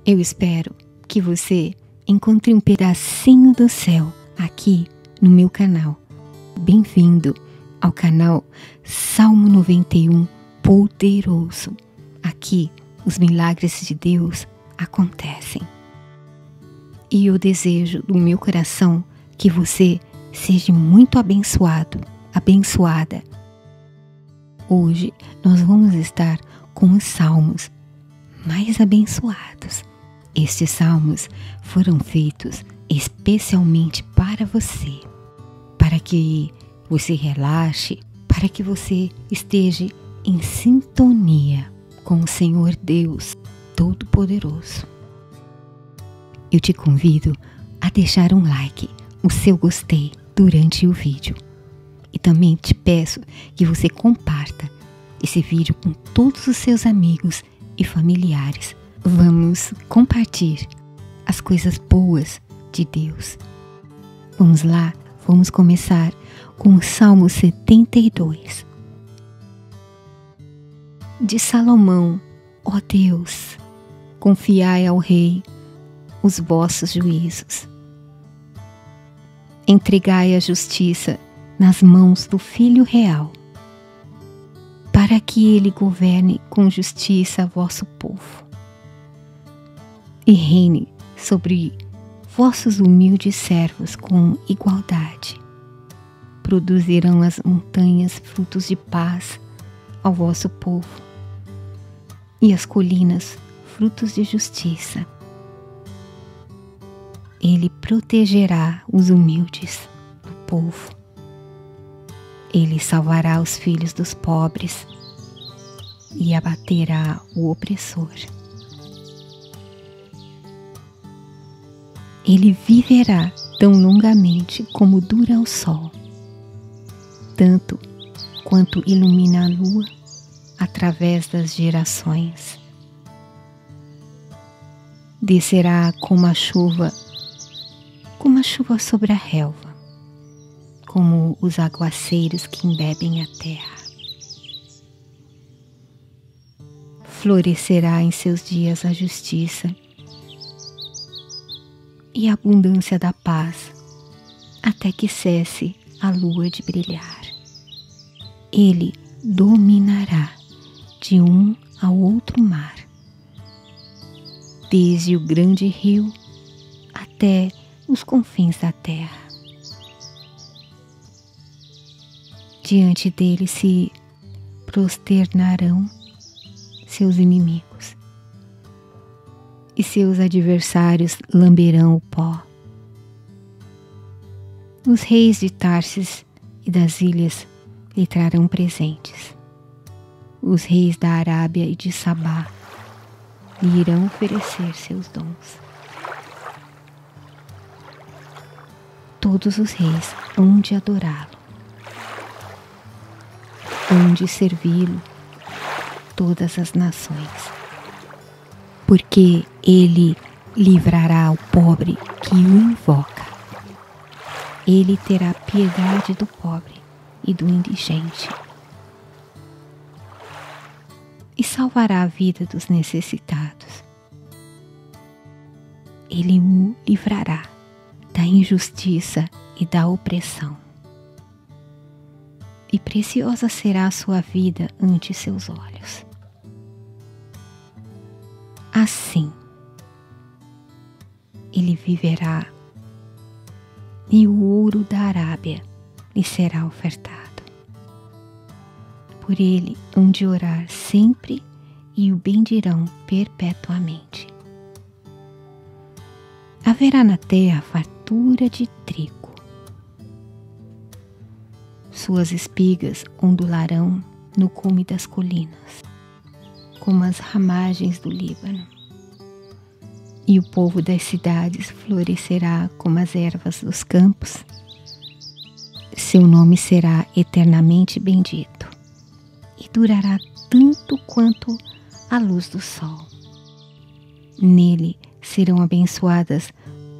Eu espero que você encontre um pedacinho do céu aqui no meu canal. Bem-vindo ao canal Salmo 91 Poderoso. Aqui os milagres de Deus acontecem. E eu desejo do meu coração que você seja muito abençoado, abençoada. Hoje nós vamos estar com os salmos mais abençoados. Estes salmos foram feitos especialmente para você, para que você relaxe, para que você esteja em sintonia com o Senhor Deus Todo-Poderoso. Eu te convido a deixar um like, o seu gostei durante o vídeo. E também te peço que você comparta esse vídeo com todos os seus amigos e familiares. Vamos compartilhar as coisas boas de Deus. Vamos lá, vamos começar com o Salmo 72. De Salomão, ó Deus, confiai ao Rei os vossos juízos. Entregai a justiça nas mãos do Filho Real, para que ele governe com justiça vosso povo e reine sobre vossos humildes servos com igualdade. Produzirão as montanhas frutos de paz ao vosso povo, e as colinas frutos de justiça. Ele protegerá os humildes do povo. Ele salvará os filhos dos pobres e abaterá o opressor. Ele viverá tão longamente como dura o sol, tanto quanto ilumina a lua através das gerações. Descerá como a chuva sobre a relva, como os aguaceiros que embebem a terra. Florescerá em seus dias a justiça e a abundância da paz, até que cesse a lua de brilhar. Ele dominará de um ao outro mar, desde o grande rio até os confins da terra. Diante dele se prosternarão seus inimigos, e seus adversários lamberão o pó. Os reis de Tarsis e das ilhas lhe trarão presentes. Os reis da Arábia e de Sabá lhe irão oferecer seus dons. Todos os reis hão de adorá-lo, hão de servi-lo todas as nações, porque ele livrará o pobre que o invoca. Ele terá piedade do pobre e do indigente, e salvará a vida dos necessitados. Ele o livrará da injustiça e da opressão, e preciosa será a sua vida ante seus olhos. Assim, ele viverá, e o ouro da Arábia lhe será ofertado. Por ele hão de orar sempre e o bendirão perpetuamente. Haverá na terra fartura de trigo. Suas espigas ondularão no cume das colinas, como as ramagens do Líbano. E o povo das cidades florescerá como as ervas dos campos. Seu nome será eternamente bendito, e durará tanto quanto a luz do sol. Nele serão abençoadas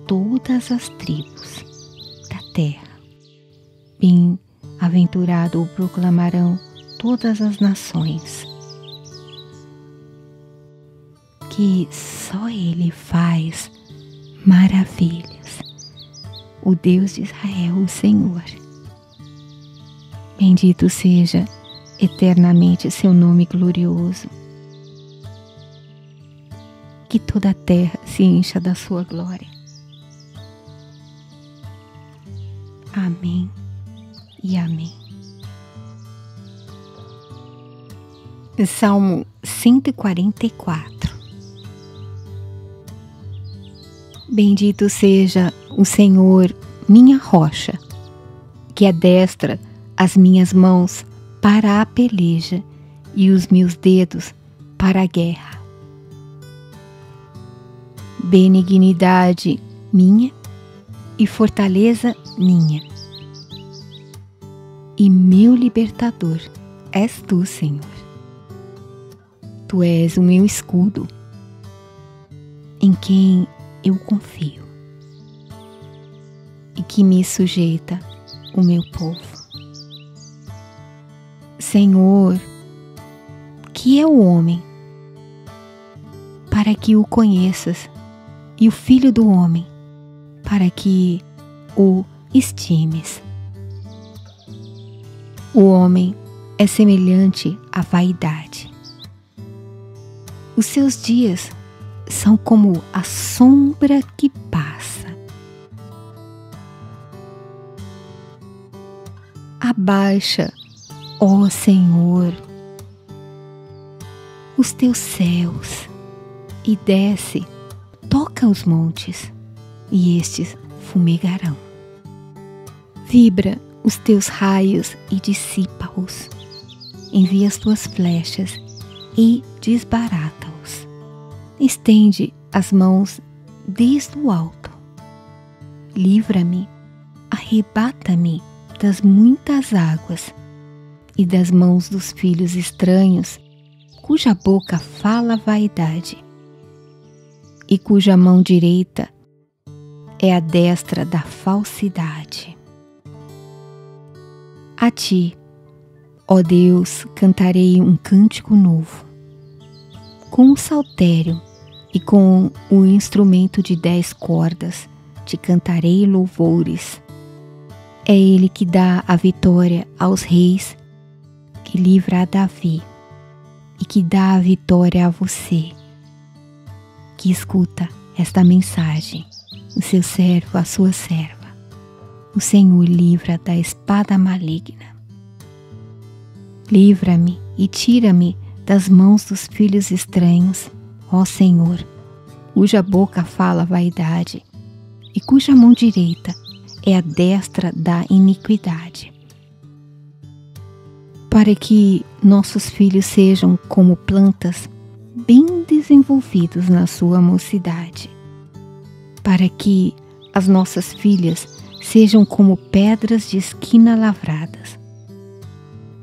todas as tribos da terra. Bem-aventurado o proclamarão todas as nações. porque só Ele faz maravilhas. O Deus de Israel, o Senhor. Bendito seja eternamente seu nome glorioso. Que toda a terra se encha da sua glória. Amém e amém. Salmo 144. Bendito seja o Senhor, minha rocha, que adestra as minhas mãos para a peleja e os meus dedos para a guerra. Benignidade minha e fortaleza minha. E meu libertador és tu, Senhor. Tu és o meu escudo, em quem eu confio, e que me sujeita o meu povo. Senhor, que é o homem, para que o conheças, e o filho do homem, para que o estimes. O homem é semelhante à vaidade. Os seus dias são como a sombra que passa. Abaixa, ó Senhor, os teus céus e desce, toca os montes, e estes fumegarão. Vibra os teus raios e dissipa-os. Envia as tuas flechas e desbarata-os. Estende as mãos desde o alto. Livra-me, arrebata-me das muitas águas e das mãos dos filhos estranhos, cuja boca fala vaidade e cuja mão direita é a destra da falsidade. A ti, ó Deus, cantarei um cântico novo. Com o saltério e com o instrumento de 10 cordas te cantarei louvores. É Ele que dá a vitória aos reis, que livra a Davi e que dá a vitória a você, que escuta esta mensagem, o seu servo, a sua serva. O Senhor livra da espada maligna. Livra-me e tira-me das mãos dos filhos estranhos, ó Senhor, cuja boca fala vaidade e cuja mão direita é a destra da iniquidade. Para que nossos filhos sejam como plantas bem desenvolvidos na sua mocidade, para que as nossas filhas sejam como pedras de esquina lavradas,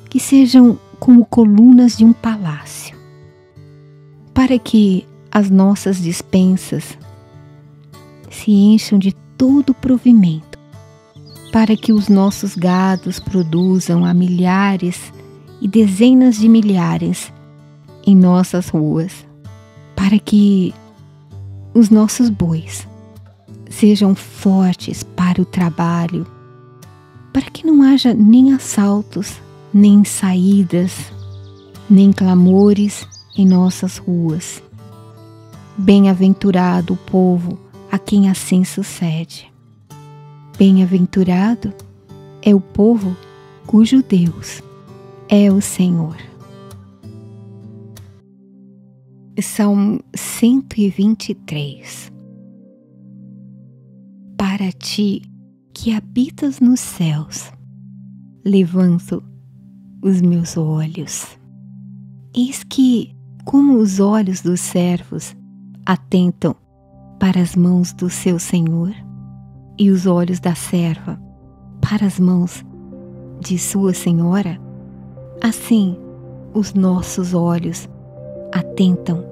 que sejam como colunas de um palácio, para que as nossas despensas se encham de todo provimento, para que os nossos gados produzam a milhares e dezenas de milhares em nossas ruas, para que os nossos bois sejam fortes para o trabalho, para que não haja nem assaltos, nem saídas, nem clamores em nossas ruas. Bem-aventurado o povo a quem assim sucede. Bem-aventurado é o povo cujo Deus é o Senhor. Salmo 123. Para ti, que habitas nos céus, levanto os meus olhos. Eis que, como os olhos dos servos atentam para as mãos do seu Senhor, e os olhos da serva para as mãos de sua senhora, assim os nossos olhos atentam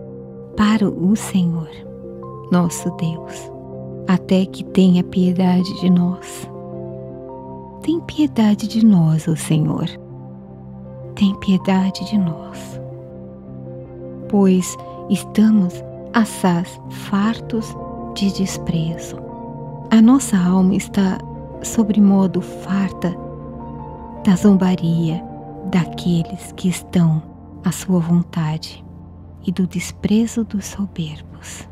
para o Senhor, nosso Deus, até que tenha piedade de nós. Tem piedade de nós, ó Senhor. Tem piedade de nós. Pois estamos assaz fartos de desprezo. A nossa alma está sobremodo farta da zombaria daqueles que estão à sua vontade e do desprezo dos soberbos.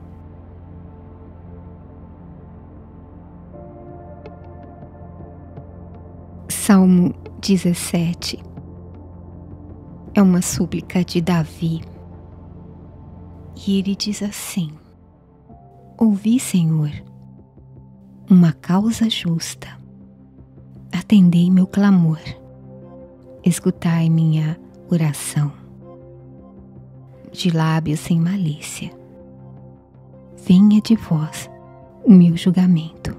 Salmo 17 é uma súplica de Davi. E ele diz assim: ouvi, Senhor, uma causa justa. Atendei meu clamor. Escutai minha oração. De lábios sem malícia. Venha de vós o meu julgamento,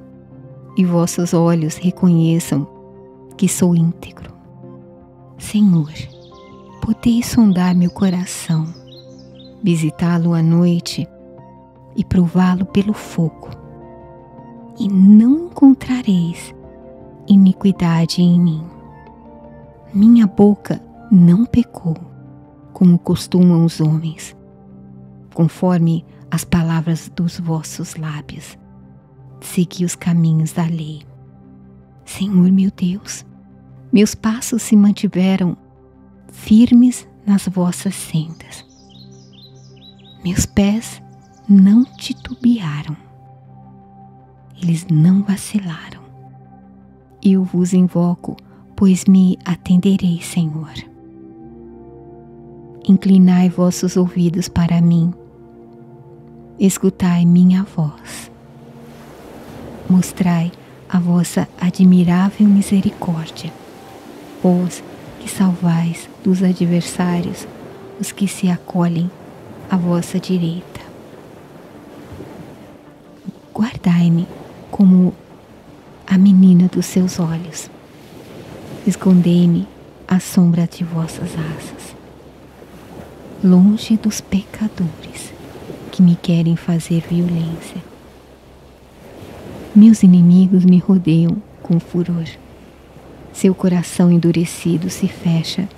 e vossos olhos reconheçam que sou íntegro. Senhor, podeis sondar meu coração, visitá-lo à noite e prová-lo pelo fogo, e não encontrareis iniquidade em mim. Minha boca não pecou, como costumam os homens, conforme as palavras dos vossos lábios. Segui os caminhos da lei. Senhor meu Deus, meus passos se mantiveram firmes nas vossas sendas. Meus pés não titubearam. Eles não vacilaram. Eu vos invoco, pois me atendereis, Senhor. Inclinai vossos ouvidos para mim. Escutai minha voz. Mostrai a vossa admirável misericórdia, vós que salvais dos adversários os que se acolhem à vossa direita. Guardai-me como a menina dos seus olhos. Escondei-me à sombra de vossas asas, longe dos pecadores que me querem fazer violência. Meus inimigos me rodeiam com furor. Seu coração endurecido se fecha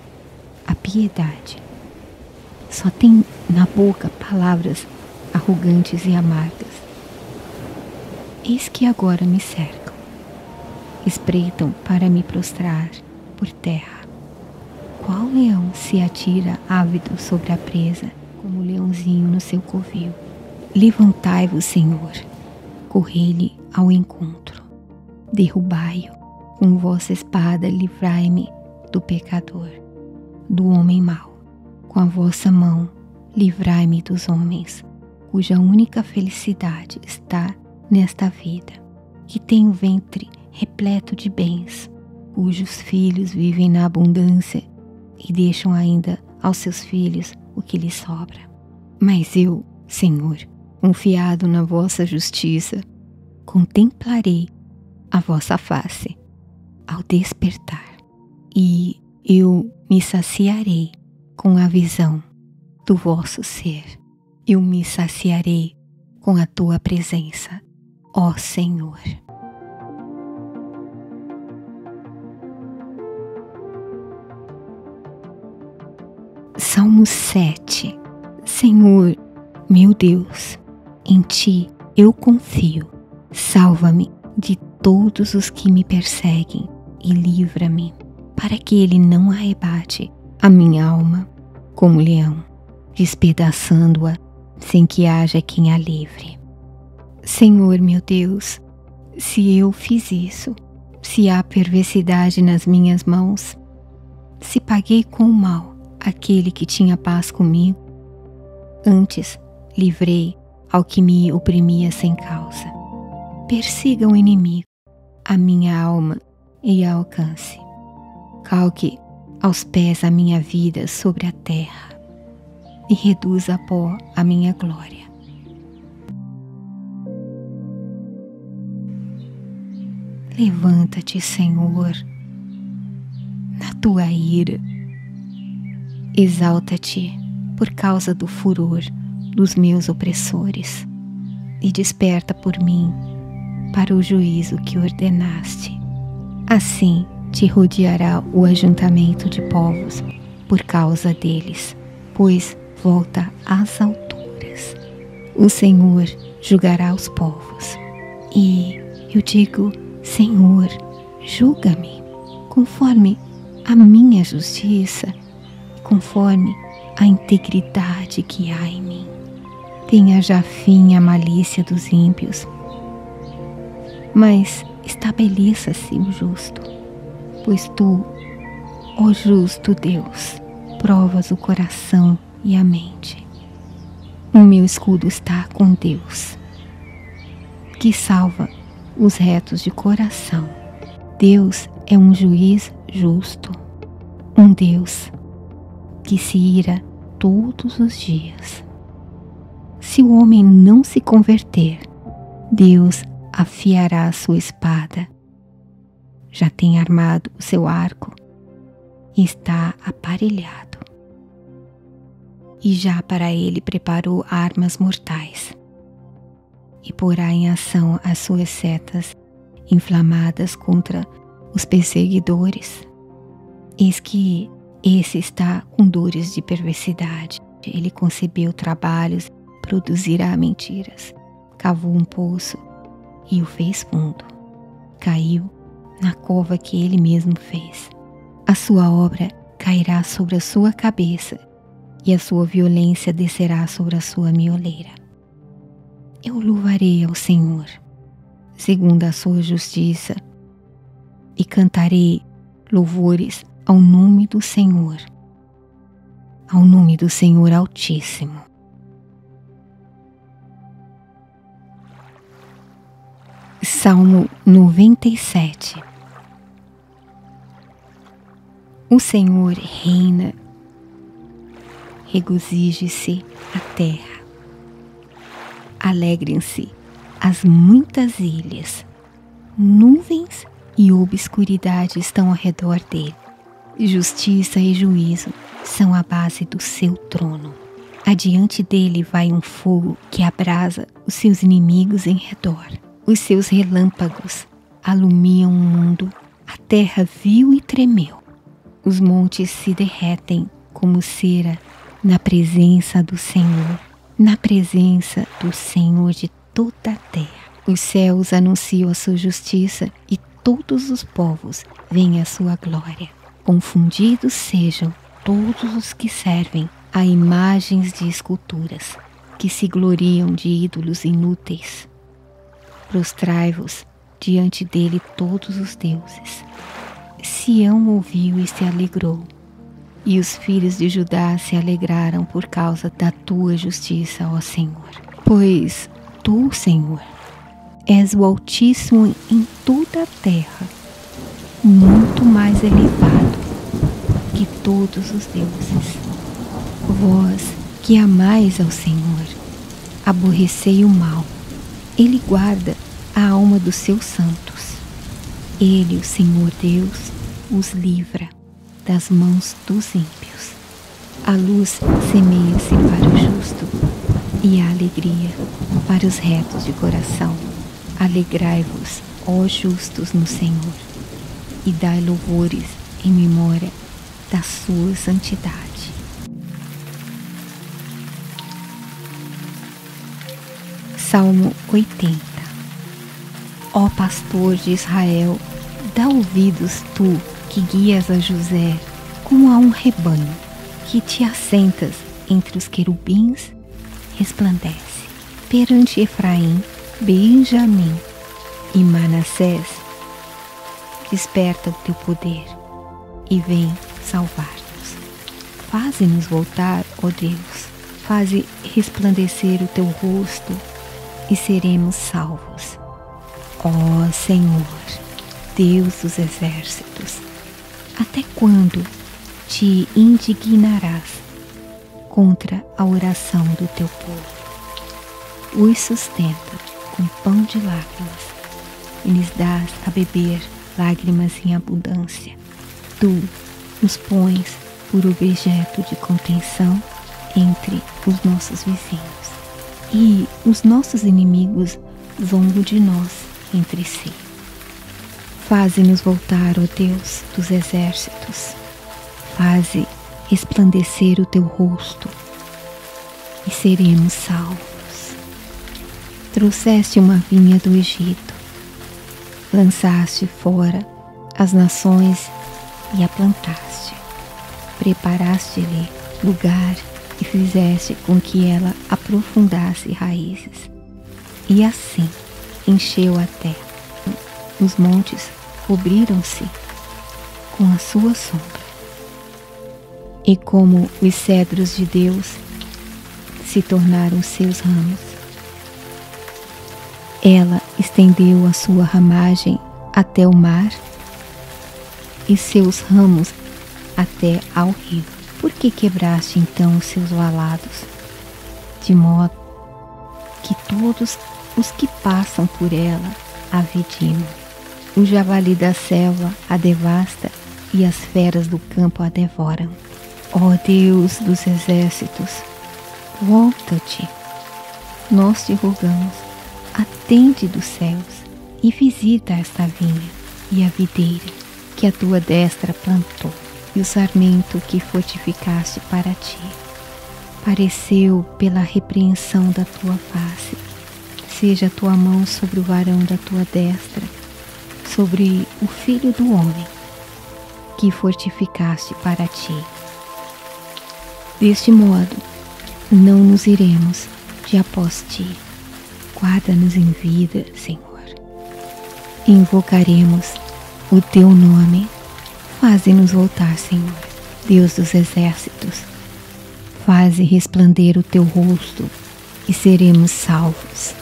à piedade. Só tem na boca palavras arrogantes e amargas. Eis que agora me cercam. Espreitam para me prostrar por terra. Qual leão se atira ávido sobre a presa, como o leãozinho no seu covil? Levantai-vos, Senhor, correi-lhe ao encontro. Derrubai-o com vossa espada, livrai-me do pecador, do homem mau. Com a vossa mão, livrai-me dos homens, cuja única felicidade está nesta vida, que tem o ventre repleto de bens, cujos filhos vivem na abundância e deixam ainda aos seus filhos o que lhes sobra. Mas eu, Senhor, confiado na vossa justiça, contemplarei a vossa face ao despertar, e eu me saciarei com a visão do vosso ser. Eu me saciarei com a tua presença, ó Senhor. Salmo 7. Senhor, meu Deus, em ti eu confio. Salva-me de todos os que me perseguem e livra-me, para que ele não arrebate a minha alma como leão, despedaçando-a sem que haja quem a livre. Senhor meu Deus, se eu fiz isso, se há perversidade nas minhas mãos, se paguei com o mal aquele que tinha paz comigo, antes livrei ao que me oprimia sem causa. Persiga o inimigo a minha alma e a alcance. Calque aos pés a minha vida sobre a terra e reduza a pó a minha glória. Levanta-te, Senhor, na tua ira. Exalta-te por causa do furor dos meus opressores e desperta por mim para o juízo que ordenaste. Assim te rodeará o ajuntamento de povos por causa deles, pois volta às alturas. o Senhor julgará os povos. E eu digo: Senhor, julga-me conforme a minha justiça, conforme a integridade que há em mim. Tenha já fim a malícia dos ímpios, mas estabeleça-se o justo, pois tu, ó justo Deus, provas o coração e a mente. O meu escudo está com Deus, que salva os retos de coração. Deus é um juiz justo, um Deus que se ira todos os dias. Se o homem não se converter, Deus afiará a sua espada. Já tem armado o seu arco e está aparelhado. E já para ele preparou armas mortais, e porá em ação as suas setas inflamadas contra os perseguidores. Eis que esse está com dores de perversidade. Ele concebeu trabalhos, produzirá mentiras. Cavou um poço e o fez fundo. Caiu na cova que ele mesmo fez. A sua obra cairá sobre a sua cabeça, e a sua violência descerá sobre a sua mioleira. Eu louvarei ao Senhor, segundo a sua justiça, e cantarei louvores ao nome do Senhor Altíssimo. Salmo 97. O Senhor reina, regozije-se a terra, alegrem-se as muitas ilhas, nuvens e obscuridade estão ao redor dele. Justiça e juízo são a base do seu trono. Adiante dele vai um fogo que abrasa os seus inimigos em redor. Os seus relâmpagos alumiam o mundo. A terra viu e tremeu. Os montes se derretem como cera na presença do Senhor, na presença do Senhor de toda a terra. Os céus anunciam a sua justiça e todos os povos veem a sua glória. Confundidos sejam todos os que servem a imagens de esculturas, que se gloriam de ídolos inúteis. Prostrai-vos diante dele todos os deuses. Sião ouviu e se alegrou, e os filhos de Judá se alegraram por causa da tua justiça, ó Senhor. Pois tu, Senhor, és o Altíssimo em toda a terra, muito mais elevado que todos os deuses. Vós que amais ao Senhor, aborrecei o mal. Ele guarda a alma dos seus santos. Ele, o Senhor Deus, os livra das mãos dos ímpios. A luz semeia-se para o justo e a alegria para os retos de coração. Alegrai-vos, ó justos, no Senhor, e dai louvores em memória da sua santidade. Salmo 80. Ó pastor de Israel, dá ouvidos tu que guias a José como a um rebanho, que te assentas entre os querubins, resplandece. Perante Efraim, Benjamim e Manassés, desperta o teu poder e vem salvar-nos. Faze-nos voltar, ó Deus, faze resplandecer o teu rosto e seremos salvos. Ó Senhor, Deus dos exércitos, até quando te indignarás contra a oração do teu povo? Os sustenta com pão de lágrimas e lhes dás a beber lágrimas em abundância. Tu nos pões por objeto de contenção entre os nossos vizinhos, e os nossos inimigos zombam de nós entre si. Faze-nos voltar, ó Deus dos exércitos, faze resplandecer o teu rosto e seremos salvos. Trouxeste uma vinha do Egito, lançaste fora as nações e a plantaste. Preparaste-lhe lugar e fizeste com que ela aprofundasse raízes. E assim encheu a terra. Os montes cobriram-se com a sua sombra. E como os cedros de Deus se tornaram seus ramos. Ela estendeu a sua ramagem até o mar e seus ramos até ao rio. Por que quebraste então os seus valados, de modo que todos os que passam por ela a vidimam? O javali da selva a devasta e as feras do campo a devoram. Ó Deus dos exércitos, volta-te, nós te rogamos, atende dos céus e visita esta vinha e a videira que a tua destra plantou e o sarmento que fortificaste para ti. Pareceu pela repreensão da tua face, seja a tua mão sobre o varão da tua destra, sobre o filho do homem que fortificaste para ti. Deste modo, não nos iremos de após ti. Guarda-nos em vida, Senhor. Invocaremos o teu nome. Faze-nos voltar, Senhor, Deus dos exércitos. Faze resplandecer o teu rosto e seremos salvos.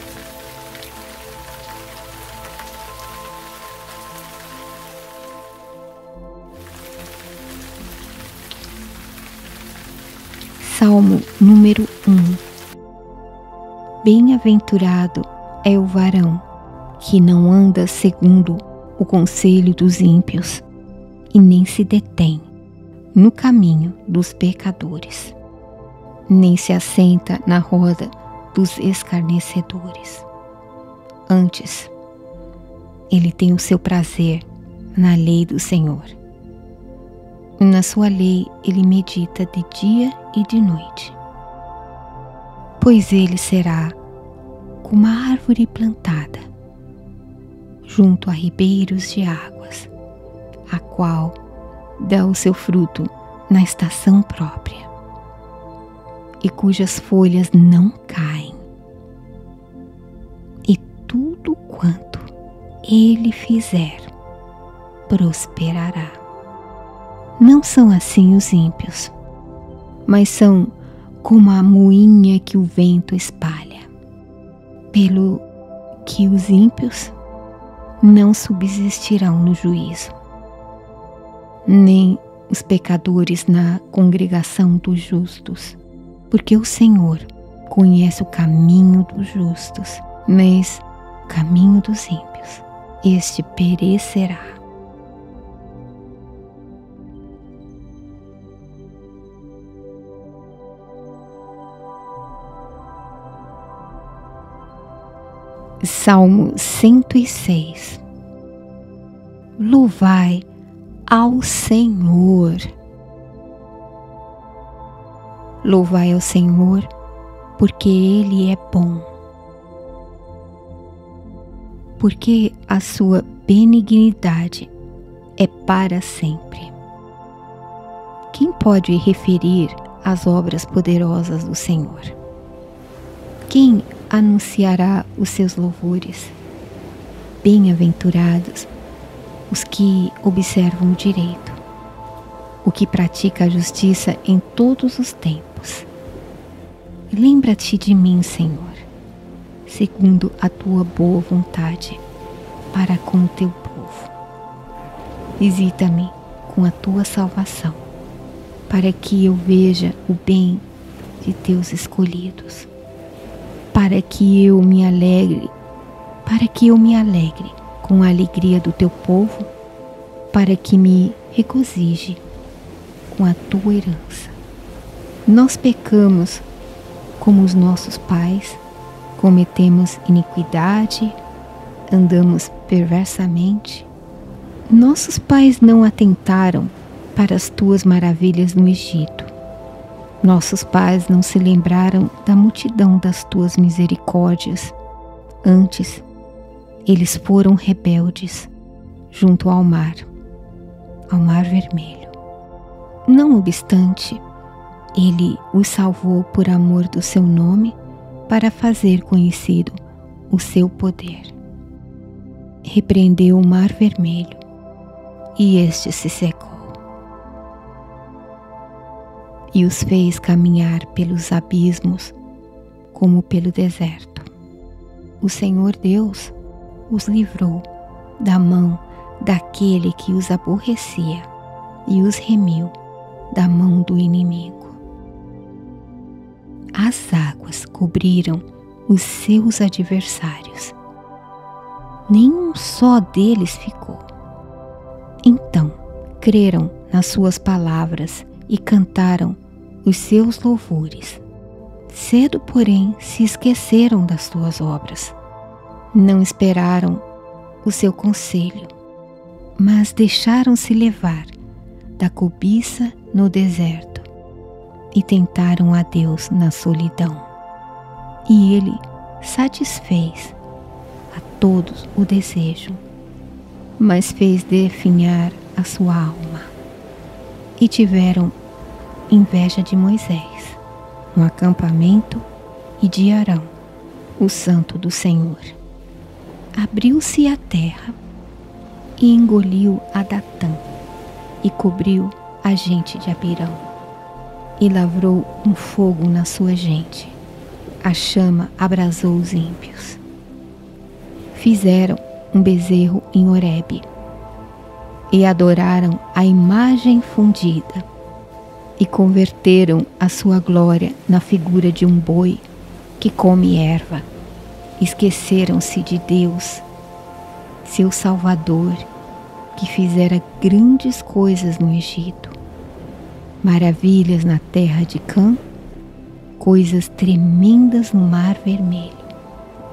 Salmo número 1. Bem-aventurado é o varão que não anda segundo o conselho dos ímpios e nem se detém no caminho dos pecadores, nem se assenta na roda dos escarnecedores. Antes, ele tem o seu prazer na lei do Senhor. Na sua lei ele medita de dia e de noite. Pois ele será como uma árvore plantada junto a ribeiros de águas, a qual dá o seu fruto na estação própria, e cujas folhas não caem. E tudo quanto ele fizer prosperará. Não são assim os ímpios, mas são como a moinha que o vento espalha. Pelo que os ímpios não subsistirão no juízo, nem os pecadores na congregação dos justos, porque o Senhor conhece o caminho dos justos, mas o caminho dos ímpios, este perecerá. Salmo 106. Louvai ao Senhor. Louvai ao Senhor, porque Ele é bom, porque a sua benignidade é para sempre. Quem pode referir as obras poderosas do Senhor? Quem anunciará os seus louvores? Bem-aventurados os que observam o direito, o que pratica a justiça em todos os tempos. Lembra-te de mim, Senhor, segundo a tua boa vontade para com o teu povo. Visita-me com a tua salvação, para que eu veja o bem de teus escolhidos. Para que eu me alegre com a alegria do teu povo, para que me regozije com a tua herança. Nós pecamos como os nossos pais, cometemos iniquidade, andamos perversamente. Nossos pais não atentaram para as tuas maravilhas no Egito. Nossos pais não se lembraram da multidão das tuas misericórdias, Antes, eles foram rebeldes junto ao Mar Vermelho. Não obstante, ele os salvou por amor do seu nome, para fazer conhecido o seu poder. Repreendeu o Mar Vermelho, e este se secou. E os fez caminhar pelos abismos, como pelo deserto. O Senhor Deus os livrou da mão daquele que os aborrecia e os remiu da mão do inimigo. As águas cobriram os seus adversários. Nenhum só deles ficou. Então creram nas suas palavras e cantaram os seus louvores. Cedo, porém, se esqueceram das suas obras. Não esperaram o seu conselho, mas deixaram-se levar da cobiça no deserto e tentaram a Deus na solidão. E ele satisfez a todos o desejo, mas fez definhar a sua alma. E tiveram inveja de Moisés no acampamento e de Arão, o santo do Senhor. Abriu-se a terra e engoliu a Datã e cobriu a gente de Abirão, e lavrou um fogo na sua gente. A chama abrasou os ímpios. Fizeram um bezerro em Horebe e adoraram a imagem fundida, e converteram a sua glória na figura de um boi que come erva. Esqueceram-se de Deus, seu Salvador, que fizera grandes coisas no Egito, maravilhas na terra de Cã, coisas tremendas no Mar Vermelho,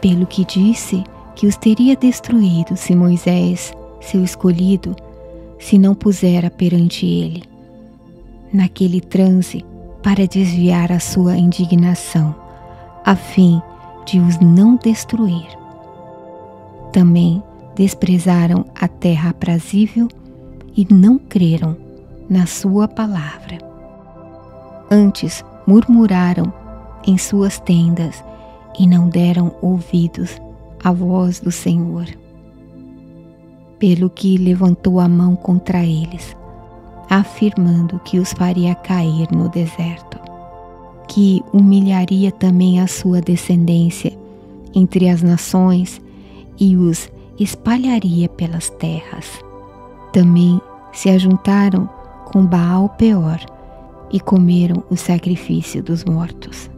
pelo que disse que os teria destruído se Moisés, seu escolhido, se não pusera perante ele, naquele transe, para desviar a sua indignação, a fim de os não destruir. Também desprezaram a terra aprazível e não creram na sua palavra. Antes murmuraram em suas tendas e não deram ouvidos à voz do Senhor. Pelo que levantou a mão contra eles, afirmando que os faria cair no deserto, que humilharia também a sua descendência entre as nações e os espalharia pelas terras. Também se ajuntaram com Baal Peor e comeram o sacrifício dos mortos.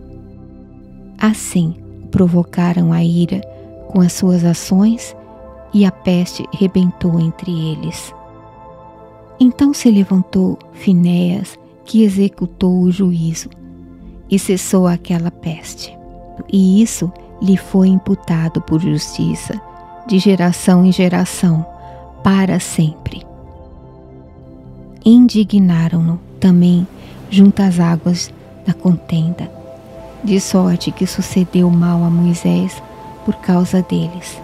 Assim provocaram a ira com as suas ações, e a peste rebentou entre eles. Então se levantou Finéias, que executou o juízo, e cessou aquela peste. E isso lhe foi imputado por justiça, de geração em geração, para sempre. Indignaram-no também junto às águas da contenda, de sorte que sucedeu mal a Moisés por causa deles,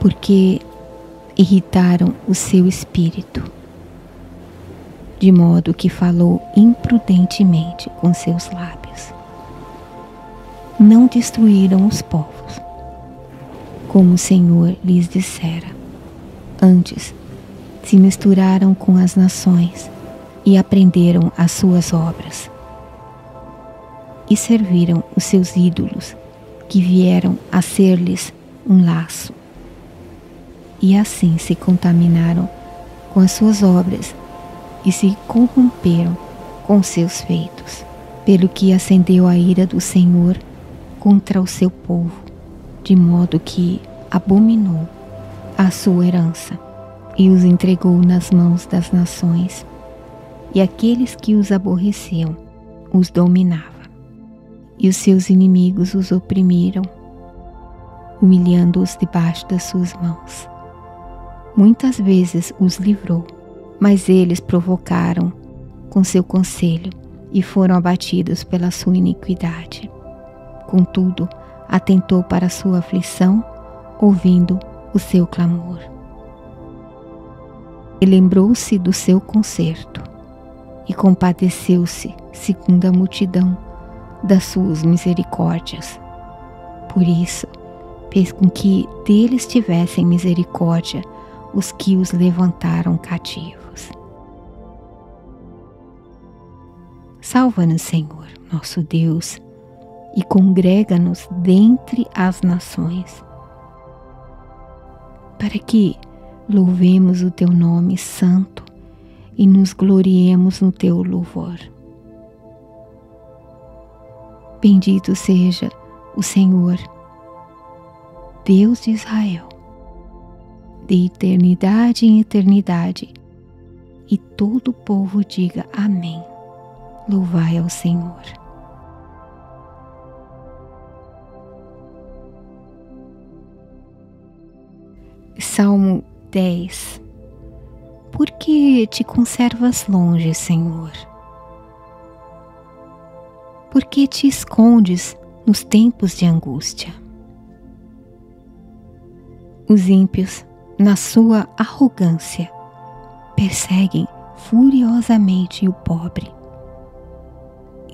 porque irritaram o seu espírito, de modo que falou imprudentemente com seus lábios. Não destruíram os povos, como o Senhor lhes dissera. Antes, se misturaram com as nações e aprenderam as suas obras. E serviram os seus ídolos, que vieram a ser-lhes um laço. E assim se contaminaram com as suas obras e se corromperam com seus feitos, pelo que acendeu a ira do Senhor contra o seu povo, de modo que abominou a sua herança e os entregou nas mãos das nações, e aqueles que os aborreciam os dominava, e os seus inimigos os oprimiram, humilhando-os debaixo das suas mãos. Muitas vezes os livrou, mas eles provocaram com seu conselho e foram abatidos pela sua iniquidade. Contudo, atentou para a sua aflição ouvindo o seu clamor. E lembrou-se do seu conserto e compadeceu-se, segundo a multidão das suas misericórdias. Por isso, fez com que deles tivessem misericórdia os que os levantaram cativos. Salva-nos, Senhor, nosso Deus, e congrega-nos dentre as nações, para que louvemos o teu nome santo e nos gloriemos no teu louvor. Bendito seja o Senhor, Deus de Israel, de eternidade em eternidade, e todo o povo diga amém. Louvai ao Senhor. Salmo 10. Por que te conservas longe, Senhor? Por que te escondes nos tempos de angústia? Os ímpios, na sua arrogância, perseguem furiosamente o pobre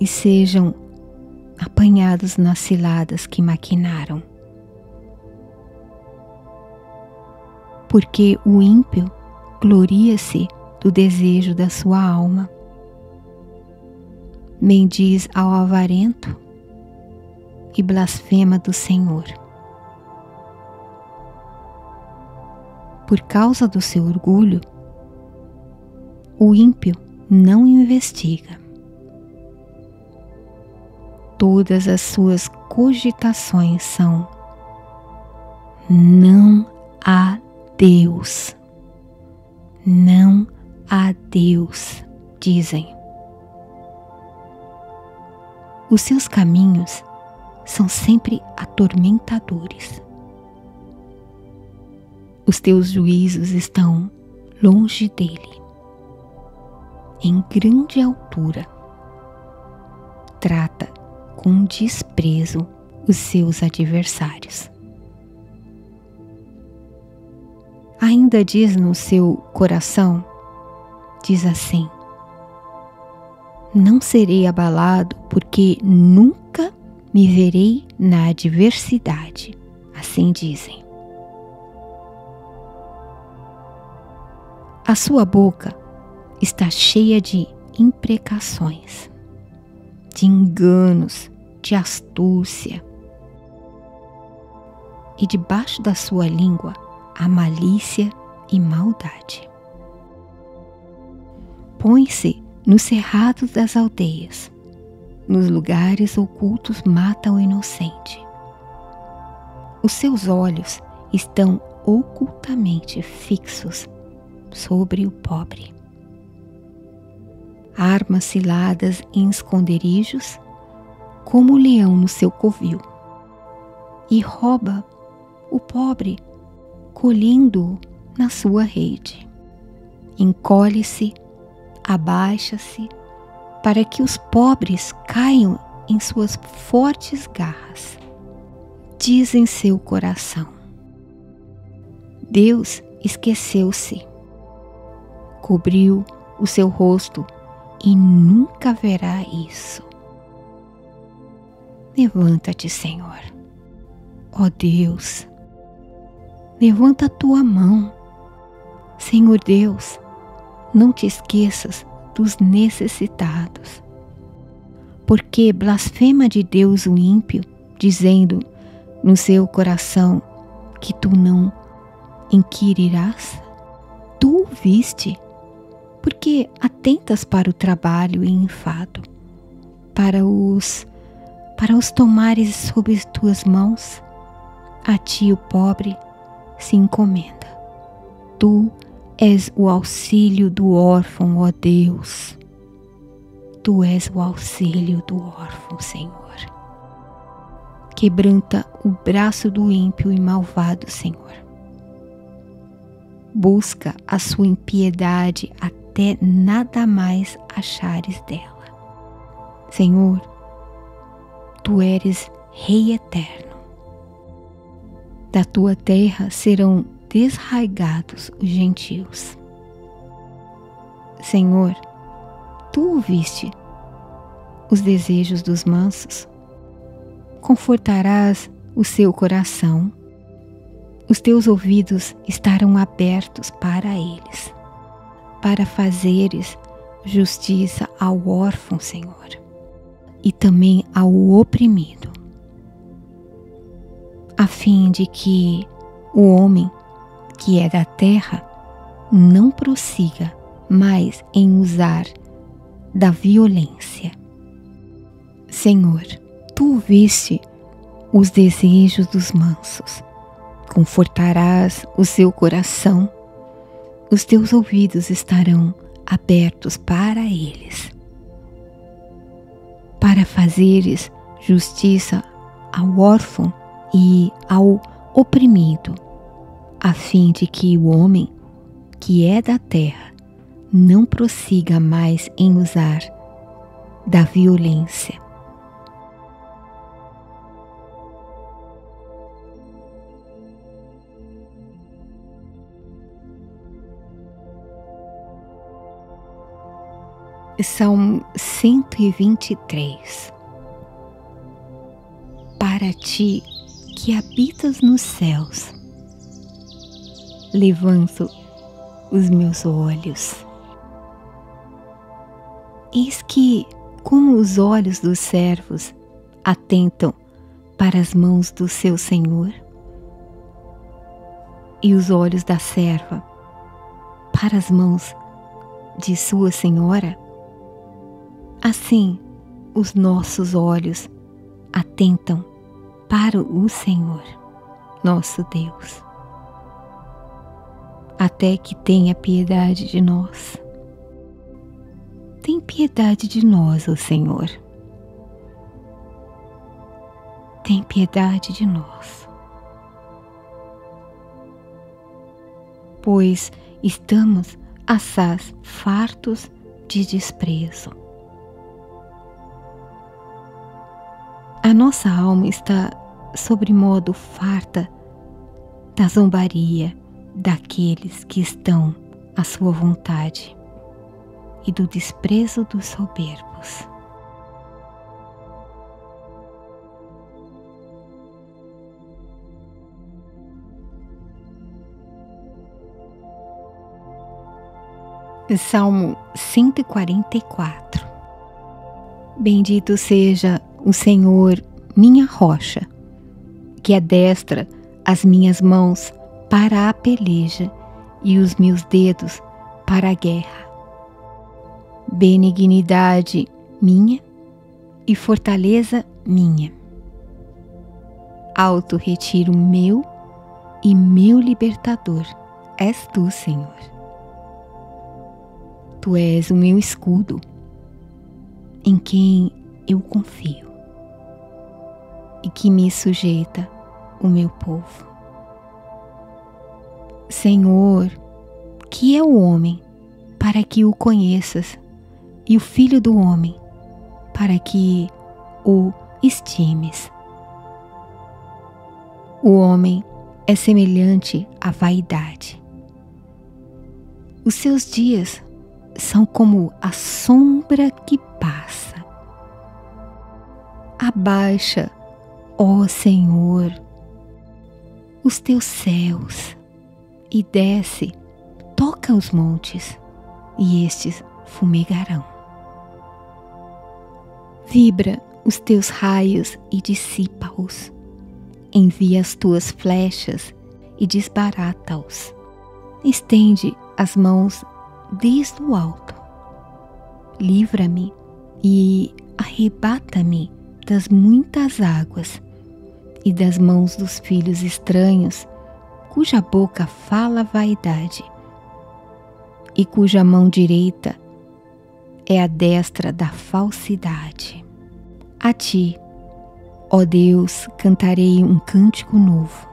e sejam apanhados nas ciladas que maquinaram. Porque o ímpio gloria-se do desejo da sua alma, mendiz ao avarento e blasfema do Senhor. Por causa do seu orgulho, o ímpio não investiga. Todas as suas cogitações são: não há Deus, não há Deus, dizem. Os seus caminhos são sempre atormentadores. Os teus juízos estão longe dele, em grande altura. Trata com desprezo os seus adversários. Ainda diz no seu coração, diz assim: não serei abalado, porque nunca me verei na adversidade. Assim dizem. A sua boca está cheia de imprecações, de enganos, de astúcia. E debaixo da sua língua há malícia e maldade. Põe-se nos cerrados das aldeias, nos lugares ocultos mata o inocente. Os seus olhos estão ocultamente fixos sobre o pobre. Arma ciladas em esconderijos, como o leão no seu covil, e rouba o pobre, colhendo-o na sua rede. Encolhe-se, abaixa-se, para que os pobres caiam em suas fortes garras. Diz em seu coração: Deus esqueceu-se, cobriu o seu rosto e nunca verá isso. Levanta-te, Senhor, ó Deus, levanta a tua mão. Senhor Deus, não te esqueças dos necessitados. Porque blasfema de Deus o ímpio, dizendo no seu coração que tu não inquirirás? Tu o viste, porque atentas para o trabalho e enfado, para os tomares sob as tuas mãos. A ti o pobre se encomenda. Tu és o auxílio do órfão, ó Deus. Tu és o auxílio do órfão, Senhor. Quebranta o braço do ímpio e malvado, Senhor. Busca a sua impiedade até nada mais achares dela. Senhor, tu eres Rei eterno. Da tua terra serão desraigados os gentios. Senhor, tu ouviste os desejos dos mansos, confortarás o seu coração, os teus ouvidos estarão abertos para eles, para fazeres justiça ao órfão, Senhor, e também ao oprimido, a fim de que o homem que é da terra não prossiga mais em usar da violência. Senhor, tu viste os desejos dos mansos, confortarás o seu coração, os teus ouvidos estarão abertos para eles, para fazeres justiça ao órfão e ao oprimido, a fim de que o homem que é da terra não prossiga mais em usar da violência. Salmo 123. Para ti que habitas nos céus, levanto os meus olhos. Eis que, como os olhos dos servos atentam para as mãos do seu Senhor, e os olhos da serva para as mãos de sua Senhora, assim os nossos olhos atentam para o Senhor, nosso Deus, até que tenha piedade de nós. Tem piedade de nós, ó Senhor. Tem piedade de nós. Pois estamos assaz fartos de desprezo. A nossa alma está sobremodo farta da zombaria daqueles que estão à sua vontade e do desprezo dos soberbos. Salmo 144. Bendito seja o Senhor, minha rocha, que adestra as minhas mãos para a peleja e os meus dedos para a guerra. Benignidade minha e fortaleza minha. Alto retiro meu e meu libertador és tu, Senhor. Tu és o meu escudo, em quem eu confio, e que me sujeita o meu povo. Senhor, que é o homem para que o conheças, e o filho do homem para que o estimes. O homem é semelhante à vaidade. Os seus dias são como a sombra que passa. Abaixa, ó Senhor, os teus céus e desce, toca os montes, e estes fumegarão. Vibra os teus raios e dissipa-os. Envia as tuas flechas e desbarata-os. Estende as mãos desde o alto. Livra-me e arrebata-me das muitas águas e das mãos dos filhos estranhos, cuja boca fala vaidade e cuja mão direita é a destra da falsidade. A ti, ó Deus, cantarei um cântico novo.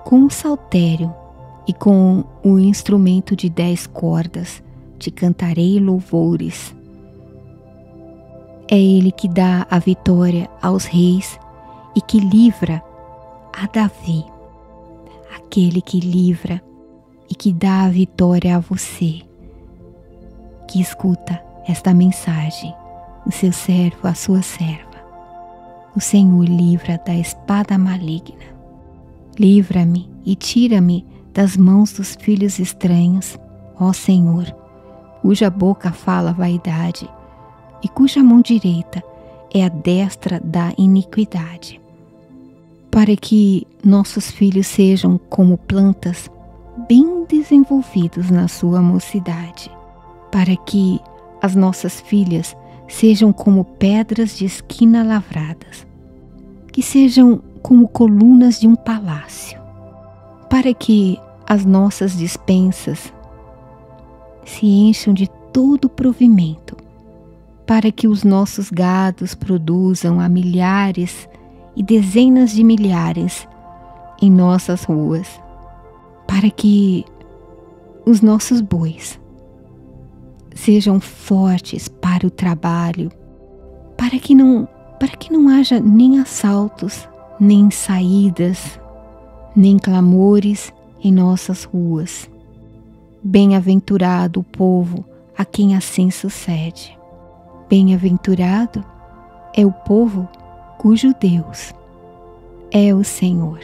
Com o saltério e com o instrumento de 10 cordas te cantarei louvores. É Ele que dá a vitória aos reis e que livra a Davi. aquele que livra e que dá a vitória a você, que escuta esta mensagem, o seu servo, a sua serva. O Senhor livra da espada maligna. Livra-me e tira-me das mãos dos filhos estranhos, ó Senhor, cuja boca fala vaidade e cuja mão direita é a destra da iniquidade. Para que nossos filhos sejam como plantas bem desenvolvidos na sua mocidade, para que as nossas filhas sejam como pedras de esquina lavradas, que sejam como colunas de um palácio, para que as nossas despensas se encham de todo provimento, para que os nossos gados produzam a milhares e dezenas de milhares em nossas ruas, para que os nossos bois sejam fortes para o trabalho, para que não haja nem assaltos, nem saídas, nem clamores em nossas ruas. Bem-aventurado o povo a quem assim sucede. Bem-aventurado é o povo cujo Deus é o Senhor.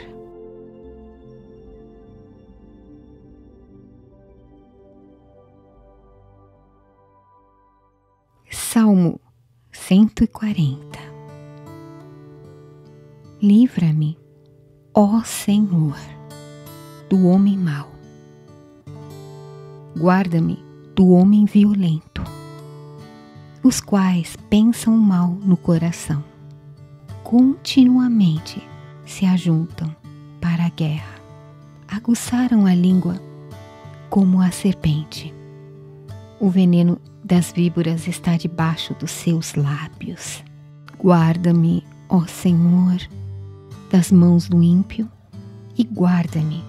Salmo 140. Livra-me, ó Senhor, do homem mau. Guarda-me do homem violento, os quais pensam mal no coração. Continuamente se ajuntam para a guerra. Aguçaram a língua como a serpente. O veneno das víboras está debaixo dos seus lábios. Guarda-me, ó Senhor, das mãos do ímpio e guarda-me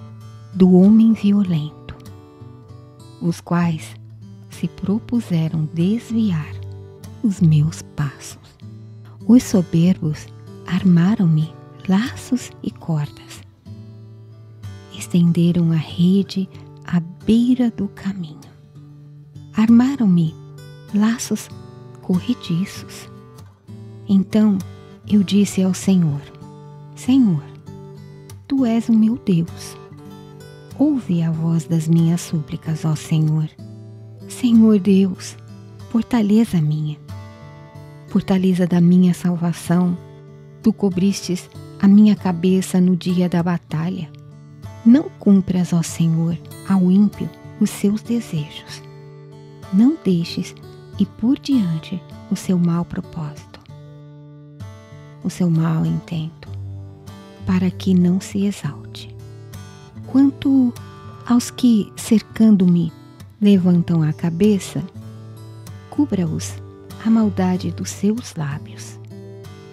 do homem violento, os quais se propuseram desviar os meus passos. Os soberbos armaram-me laços e cordas, estenderam a rede à beira do caminho. Armaram-me laços corrediços. Então eu disse ao Senhor: Senhor, Tu és o meu Deus. Ouve a voz das minhas súplicas, ó Senhor. Senhor Deus, fortaleza minha, fortaleza da minha salvação. Tu cobristes a minha cabeça no dia da batalha. Não cumpras, ó Senhor, ao ímpio os seus desejos. Não deixes ir por diante o seu mau propósito, o seu mau intento, para que não se exalte. Quanto aos que, cercando-me, levantam a cabeça, cubra-os a maldade dos seus lábios,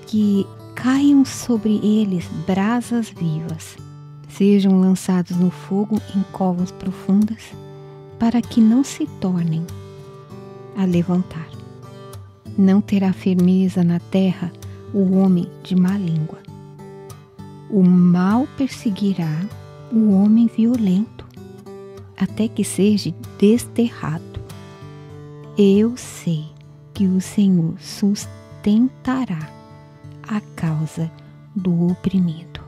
que caiam sobre eles brasas vivas, sejam lançados no fogo em covas profundas, para que não se tornem a levantar. Não terá firmeza na terra o homem de má língua. O mal perseguirá o homem violento, até que seja desterrado. Eu sei que o Senhor sustentará a causa do oprimido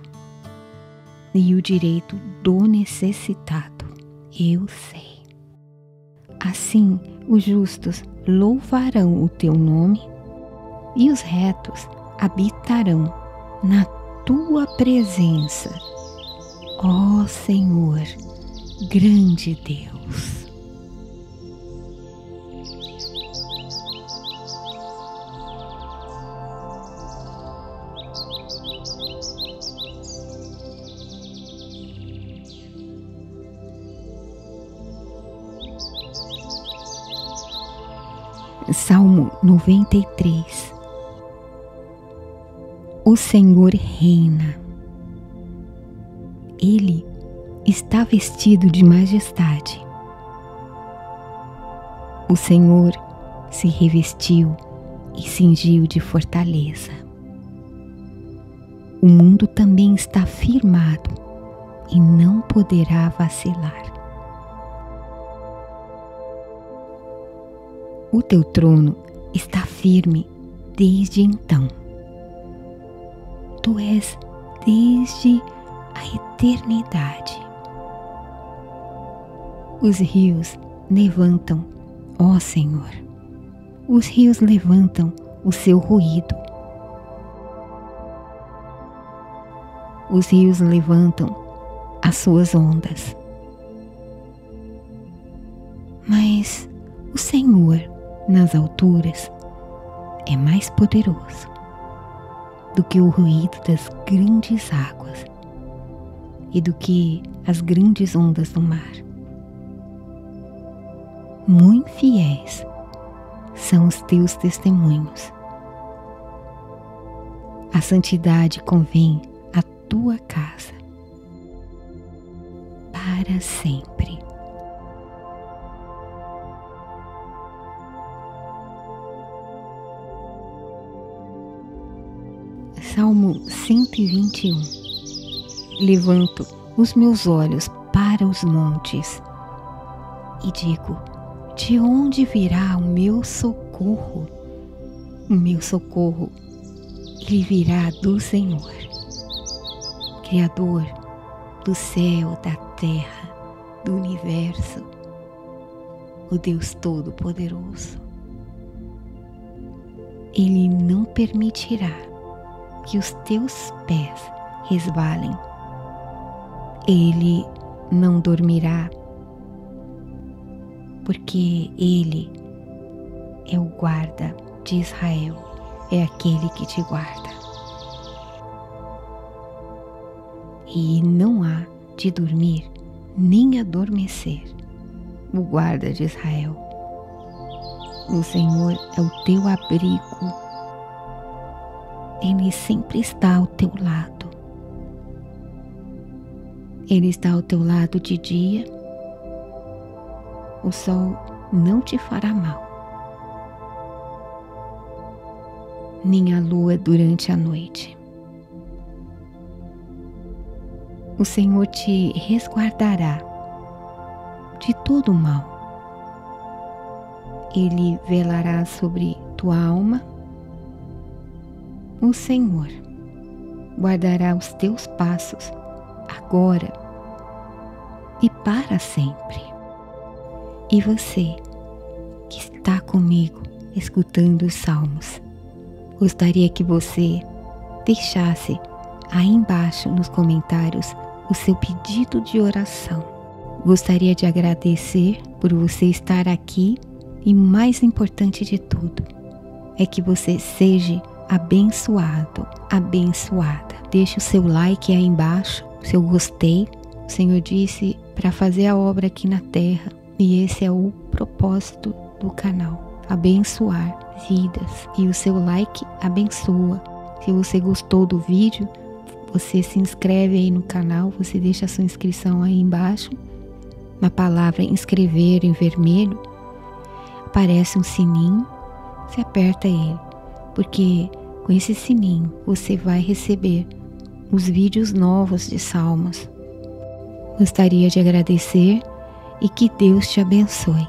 e o direito do necessitado. Eu sei. Assim, os justos louvarão o teu nome e os retos habitarão na tua presença, ó Senhor, grande Deus. Salmo 93. O Senhor reina. Ele está vestido de majestade. O Senhor se revestiu e cingiu de fortaleza. O mundo também está firmado e não poderá vacilar. O teu trono está firme desde então. Tu és desde a eternidade. Os rios levantam, ó Senhor. Os rios levantam o seu ruído. Os rios levantam as suas ondas. Mas o Senhor, nas alturas, é mais poderoso do que o ruído das grandes águas e do que as grandes ondas do mar. Muito fiéis são os teus testemunhos. A santidade convém à tua casa para sempre. Salmo 121. Levanto os meus olhos para os montes e digo: de onde virá o meu socorro? O meu socorro, ele virá do Senhor, Criador do céu, da terra, do universo, o Deus Todo-Poderoso. Ele não permitirá que os teus pés resvalem. Ele não dormirá, porque Ele é o guarda de Israel, é aquele que te guarda. E não há de dormir nem adormecer o guarda de Israel. O Senhor é o teu abrigo. Ele sempre está ao teu lado. Ele está ao teu lado de dia. O sol não te fará mal, nem a lua durante a noite. O Senhor te resguardará de todo o mal. Ele velará sobre tua alma. O Senhor guardará os teus passos agora e para sempre. E você que está comigo escutando os salmos, gostaria que você deixasse aí embaixo nos comentários o seu pedido de oração. Gostaria de agradecer por você estar aqui e, mais importante de tudo, é que você seja abençoado, abençoada. Deixe o seu like aí embaixo, o seu gostei. O Senhor disse para fazer a obra aqui na terra. E esse é o propósito do canal, abençoar vidas. E o seu like abençoa. Se você gostou do vídeo, você se inscreve aí no canal, você deixa a sua inscrição aí embaixo. Na palavra inscrever em vermelho, aparece um sininho, você aperta ele, porque com esse sininho você vai receber os vídeos novos de salmos. Gostaria de agradecer e que Deus te abençoe.